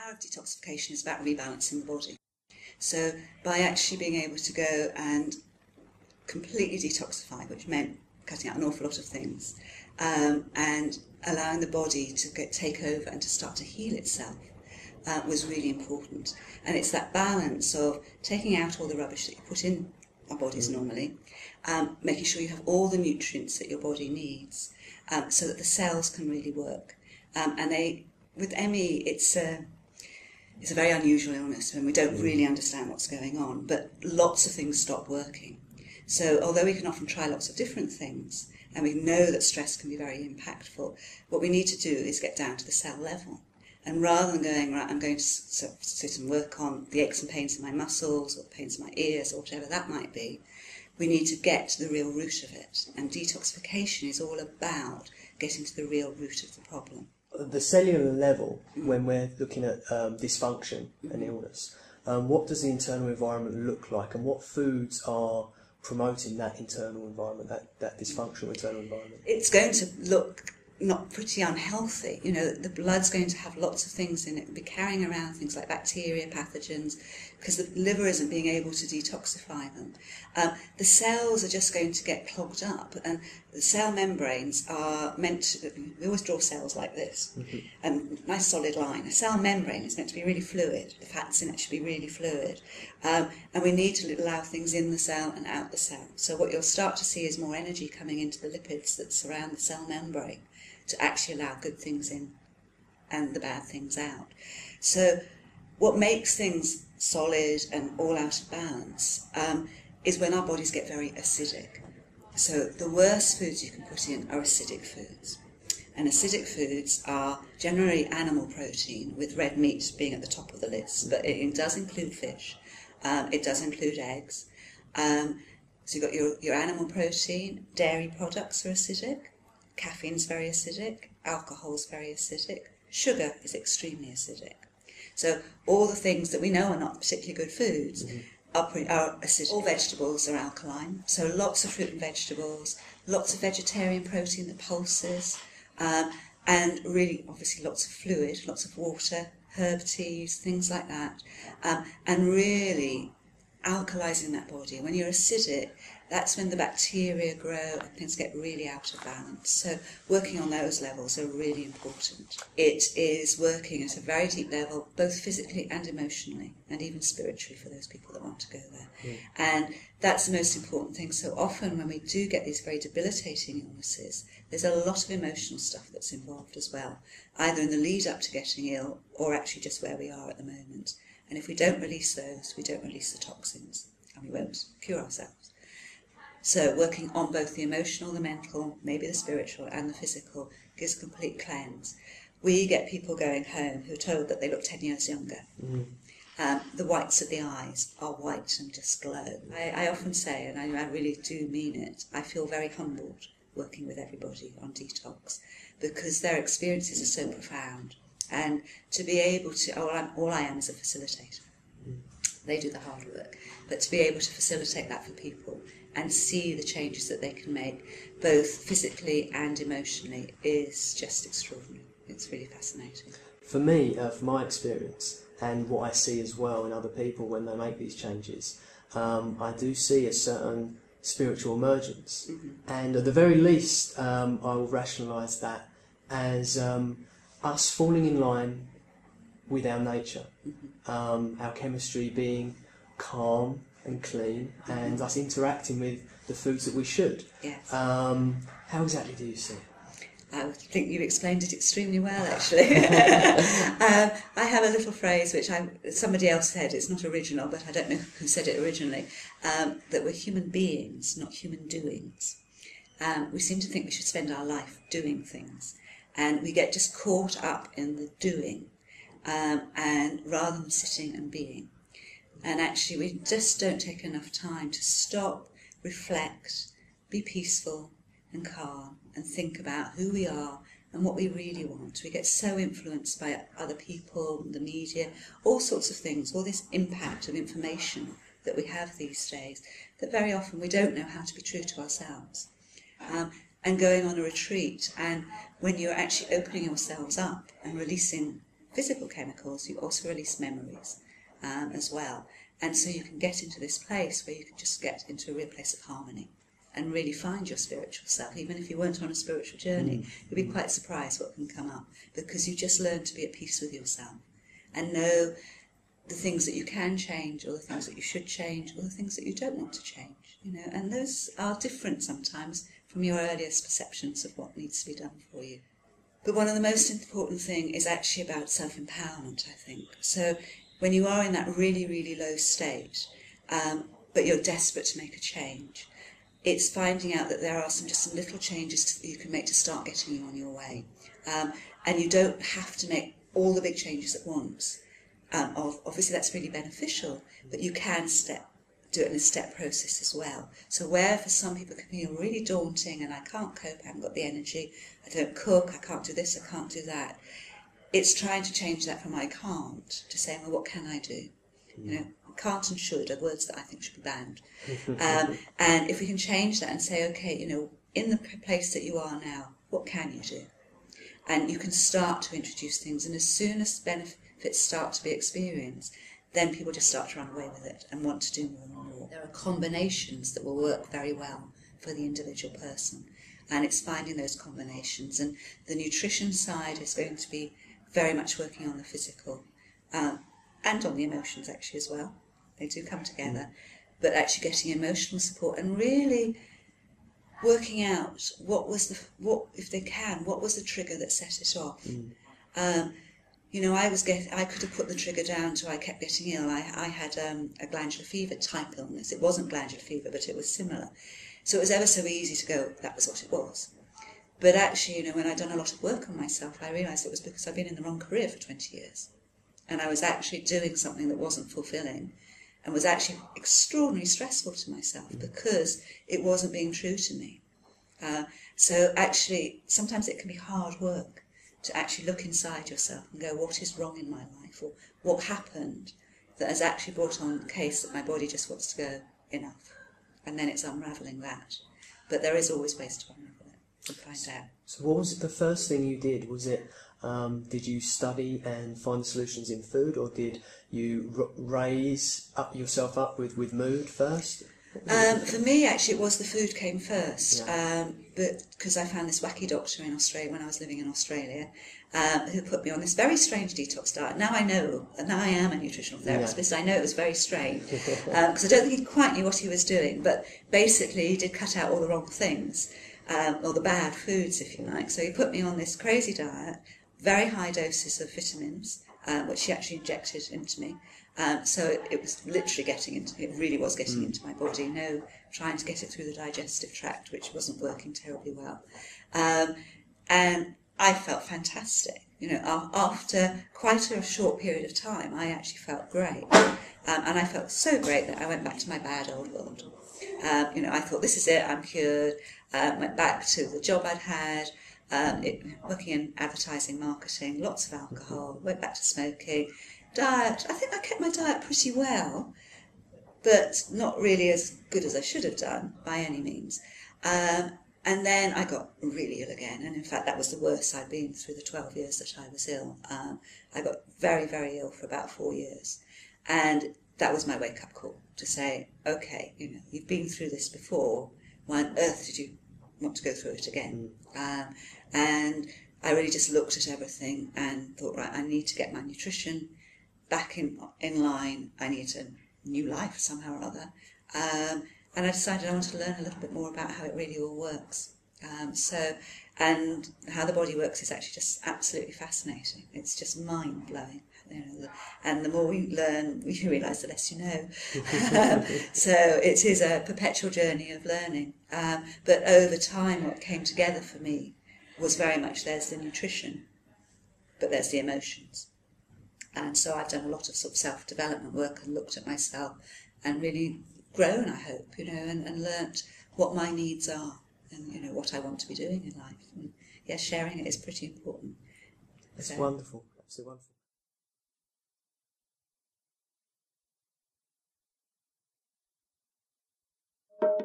power of detoxification is about rebalancing the body. So by actually being able to go and completely detoxify, which meant cutting out an awful lot of things, and allowing the body to take over and to start to heal itself, was really important. And it's that balance of taking out all the rubbish that you put in our bodies normally, making sure you have all the nutrients that your body needs, so that the cells can really work. And with ME, it's a very unusual illness, and we don't really understand what's going on, but lots of things stop working. So although we can often try lots of different things, and we know that stress can be very impactful, what we need to do is get down to the cell level. And rather than going, right, I'm going to sit and work on the aches and pains in my muscles, or the pains in my ears, or whatever that might be, we need to get to the real root of it. And detoxification is all about getting to the real root of the problem. The cellular level, when we're looking at dysfunction and illness, what does the internal environment look like, and what foods are promoting that internal environment, that dysfunctional internal environment? It's going to look not pretty unhealthy. You know, the blood's going to have lots of things in it. It'll be carrying around things like bacteria, pathogens, because the liver isn't being able to detoxify them. The cells are just going to get clogged up, and the cell membranes are meant to, we always draw cells like this, and nice solid line. A cell membrane is meant to be really fluid. The fats in it should be really fluid. And we need to allow things in the cell and out the cell. So what you'll start to see is more energy coming into the lipids that surround the cell membrane to actually allow good things in and the bad things out. So what makes things solid and all out of balance is when our bodies get very acidic. So the worst foods you can put in are acidic foods. And acidic foods are generally animal protein, with red meat being at the top of the list, but it does include fish, it does include eggs. So you've got your animal protein. Dairy products are acidic. Caffeine's very acidic, alcohol's very acidic, sugar is extremely acidic. So all the things that we know are not particularly good foods are acidic. All vegetables are alkaline, so lots of fruit and vegetables, lots of vegetarian protein that pulses, and really obviously lots of fluid, lots of water, herb teas, things like that, and really alkalizing that body. When you're acidic, that's when the bacteria grow and things get really out of balance. So working on those levels are really important. It is working at a very deep level, both physically and emotionally, and even spiritually for those people that want to go there. And that's the most important thing. So often when we do get these very debilitating illnesses, there's a lot of emotional stuff that's involved as well, either in the lead up to getting ill or actually just where we are at the moment. And if we don't release those, we don't release the toxins, and we won't cure ourselves. So working on both the emotional, the mental, maybe the spiritual and the physical gives a complete cleanse. We get people going home who are told that they look 10 years younger. The whites of the eyes are white and just glow. I often say, and I really do mean it, I feel very humbled working with everybody on detox, because their experiences are so profound. And to be able to, all I am is a facilitator. They do the hard work. But to be able to facilitate that for people and see the changes that they can make, both physically and emotionally, is just extraordinary. It's really fascinating. For me, from my experience, and what I see as well in other people when they make these changes, I do see a certain spiritual emergence. And at the very least, I will rationalise that as us falling in line with our nature, our chemistry being calm and clean, and us interacting with the foods that we should. Yes. How exactly do you see it? I think you've explained it extremely well, actually. I have a little phrase which somebody else said, it's not original, but I don't know who said it originally, that we're human beings, not human doings. We seem to think we should spend our life doing things, and we get just caught up in the doing, and rather than sitting and being. And actually we just don't take enough time to stop, reflect, be peaceful and calm, and think about who we are and what we really want. We get so influenced by other people, the media, all sorts of things, all this impact of information that we have these days, that very often we don't know how to be true to ourselves. And going on a retreat, and when you're actually opening yourselves up and releasing physical chemicals, you also release memories as well. And so you can get into this place where you can just get into a real place of harmony and really find your spiritual self. Even if you weren't on a spiritual journey, you'll be quite surprised what can come up, because you just learn to be at peace with yourself and know the things that you can change, or the things that you should change, or the things that you don't want to change. You know, and those are different sometimes from your earliest perceptions of what needs to be done for you. But one of the most important things is actually about self-empowerment, I think. So when you are in that really, really low state, but you're desperate to make a change, it's finding out that there are some little changes that you can make to start getting you on your way. And you don't have to make all the big changes at once. Obviously that's really beneficial, but you can do it in a step process as well. So where for some people it can feel really daunting, and I can't cope, I haven't got the energy, I don't cook, I can't do this, I can't do that. It's trying to change that from I can't to saying, well, what can I do? You know, can't and should are words that I think should be banned. And if we can change that and say, okay, you know, in the place that you are now, what can you do? And you can start to introduce things, and as soon as benefits start to be experienced, then people just start to run away with it and want to do more and more. There are combinations that will work very well for the individual person, and it's finding those combinations. And the nutrition side is going to be very much working on the physical and on the emotions actually as well. They do come together, but actually getting emotional support and really working out what was the trigger that set it off. You know, I could have put the trigger down to I kept getting ill. I had a glandular fever type illness. It wasn't glandular fever, but it was similar. So it was ever so easy to go, that was what it was. But actually, you know, when I'd done a lot of work on myself, I realised it was because I'd been in the wrong career for 20 years. And I was actually doing something that wasn't fulfilling and was actually extraordinarily stressful to myself because it wasn't being true to me. So actually, sometimes it can be hard work to actually look inside yourself and go, what is wrong in my life? Or what happened that has actually brought on the case that my body just wants to go, enough. And then it's unravelling that. But there is always ways to unravel it and find out. So what was it the first thing you did? Was it, did you study and find the solutions in food, or did you raise yourself up with mood first? For me, actually, it was the food came first, but because I found this wacky doctor in Australia when I was living in Australia, who put me on this very strange detox diet. Now I know, and now I am a nutritional therapist, but I know it was very strange, because I don't think he quite knew what he was doing, but basically he did cut out all the wrong things, or the bad foods, if you like. So he put me on this crazy diet, very high doses of vitamins, which he actually injected into me. So it was literally it really was getting into my body, no trying to get it through the digestive tract, which wasn't working terribly well. And I felt fantastic. You know, after quite a short period of time, I actually felt great. And I felt so great that I went back to my bad old world. You know, I thought, this is it, I'm cured. Went back to the job I'd had, working in advertising, marketing, lots of alcohol, went back to smoking. Diet, I think I kept my diet pretty well, but not really as good as I should have done by any means. And then I got really ill again, and in fact that was the worst I'd been through the 12 years that I was ill. I got very, very ill for about 4 years, and that was my wake-up call to say, okay, you know, you've been through this before, why on earth did you want to go through it again? And I really just looked at everything and thought, right, I need to get my nutrition back in line. I need a new life somehow or other. And I decided I wanted to learn a little bit more about how it really all works. And how the body works is actually just absolutely fascinating. It's just mind-blowing. You know, and the more you learn, you realise the less you know. So it is a perpetual journey of learning. But over time, what came together for me was very much, there's the nutrition, but there's the emotions. And so I've done a lot of sort of self-development work and looked at myself and really grown, I hope, you know, and learnt what my needs are and, you know, what I want to be doing in life. And yeah, sharing it is pretty important. It's wonderful. Absolutely wonderful.